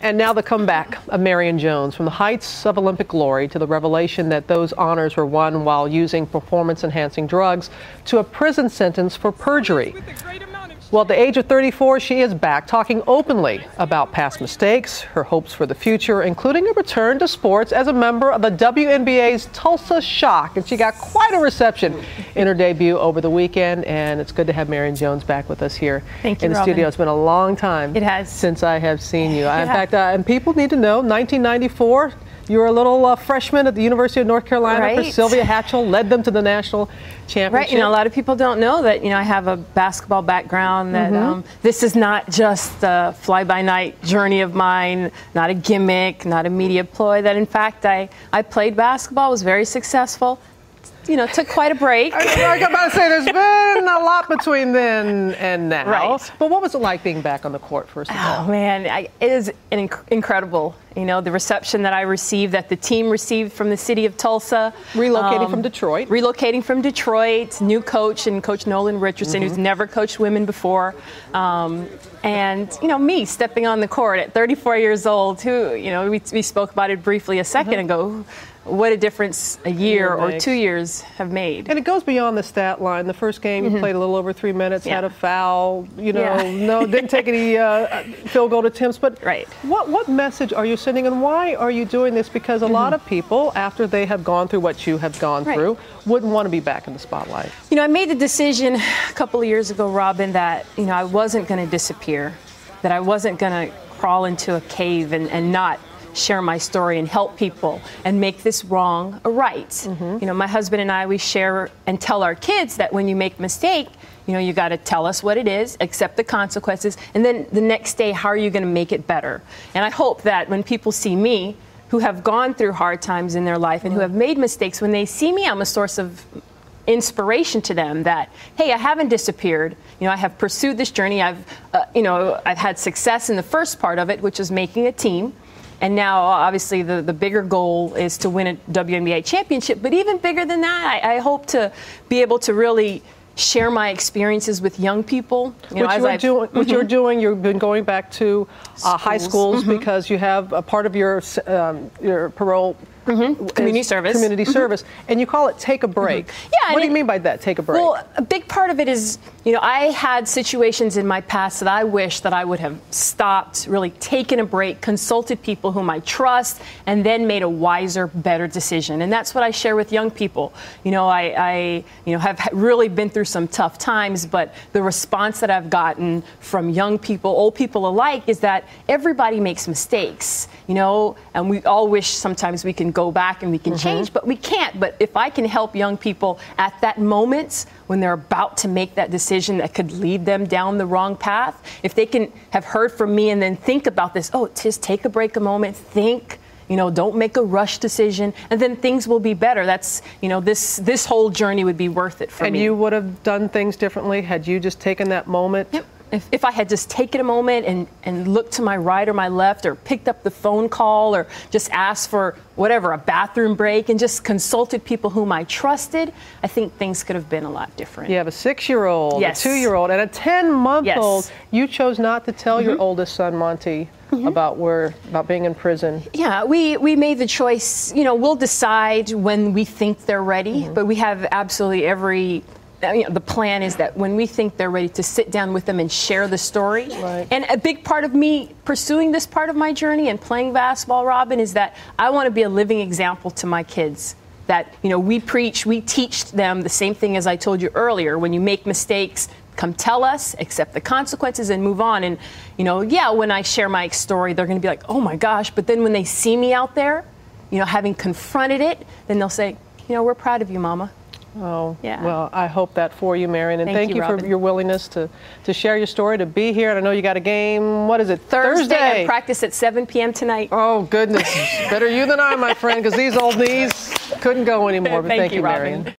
And now the comeback of Marion Jones, from the heights of Olympic glory to the revelation that those honors were won while using performance-enhancing drugs to a prison sentence for perjury. Well, at the age of 34, she is back talking openly about past mistakes, her hopes for the future, including a return to sports as a member of the WNBA's Tulsa Shock. And she got quite a reception in her debut over the weekend. And it's good to have Marion Jones back with us here in the studio. It's been a long time since I have seen you. In fact, and people need to know, 1994, you were a little freshman at the University of North Carolina for Sylvia Hatchell, led them to the national championship. Right, you know, a lot of people don't know that, you know, I have a basketball background, that this is not just a fly-by-night journey of mine, not a gimmick, not a media ploy, that in fact I played basketball, was very successcul. You know, took quite a break. I was about to say, there's been a lot between then and now. Right. But what was it like being back on the court, first of all? Oh, man, it is incredible. You know, the reception that I received, that the team received from the city of Tulsa. Relocating from Detroit. Relocating from Detroit, new coach, and Coach Nolan Richardson, who's never coached women before. And, you know, me stepping on the court at 34 years old, who, you know, we spoke about it briefly a second ago. What a difference a year or 2 years have made. And it goes beyond the stat line. The first game, you played a little over 3 minutes, had a foul, you know, didn't take any field goal attempts. But what message are you sending, and why are you doing this? Because a lot of people, after they have gone through what you have gone through, wouldn't want to be back in the spotlight. You know, I made the decision a couple of years ago, Robin, that, you know, I wasn't going to disappear, that I wasn't going to crawl into a cave and not share my story and help people and make this wrong a right. You know, my husband and I, we share and tell our kids that when you make a mistake, you know, you got to tell us what it is, accept the consequences, and then the next day, how are you going to make it better? And I hope that when people see me, who have gone through hard times in their life and who have made mistakes, when they see me, I'm a source of inspiration to them that, hey, I haven't disappeared. You know, I have pursued this journey. I've had success in the first part of it, which is making a team. And now, obviously, the bigger goal is to win a WNBA championship. But even bigger than that, I hope to be able to really share my experiences with young people. What you're doing, you've been going back to high schools because you have a part of your parole community service, and you call it Take a Break. Yeah, what do you mean by that, take a break? Well, a big part of it is, you know, I had situations in my past that I wish that I would have stopped, really taken a break, consulted people whom I trust, and then made a wiser, better decision. And that's what I share with young people. You know, I have really been through some tough times, but the response that I've gotten from young people, old people alike, is that everybody makes mistakes, you know, and we all wish sometimes we can go back and we can change, but we can't. But if I can help young people at that moment when they're about to make that decision that could lead them down the wrong path, if they can have heard from me and then think about this, oh, just take a break a moment, think, you know, don't make a rush decision, and then things will be better. That's, you know, this whole journey would be worth it for me. And you would have done things differently had you just taken that moment? Yep. If I had just taken a moment and looked to my right or my left, or picked up the phone call, or just asked for whatever, a bathroom break, and just consulted people whom I trusted, I think things could have been a lot different. You have a 6-year-old, a 2-year-old, and a 10-month-old. You chose not to tell your oldest son, Monty, about being in prison. Yeah, we made the choice. You know, we'll decide when we think they're ready, but we have absolutely the plan is that when we think they're ready, to sit down with them and share the story. And a big part of me pursuing this part of my journey and playing basketball, Robin, is that I want to be a living example to my kids. That, you know, we teach them the same thing as I told you earlier. When you make mistakes, come tell us, accept the consequences, and move on. And, you know, when I share my story, they're going to be like, oh my gosh. But then when they see me out there, you know, having confronted it, then they'll say, you know, we're proud of you, Mama. Oh, well, I hope that for you, Marion. And thank you for your willingness to share your story, to be here. And I know you got a game, what is it, Thursday? I practice at 7 p.m. tonight. Oh, goodness. Better you than I, my friend, because these old knees couldn't go anymore. But thank you, Marion.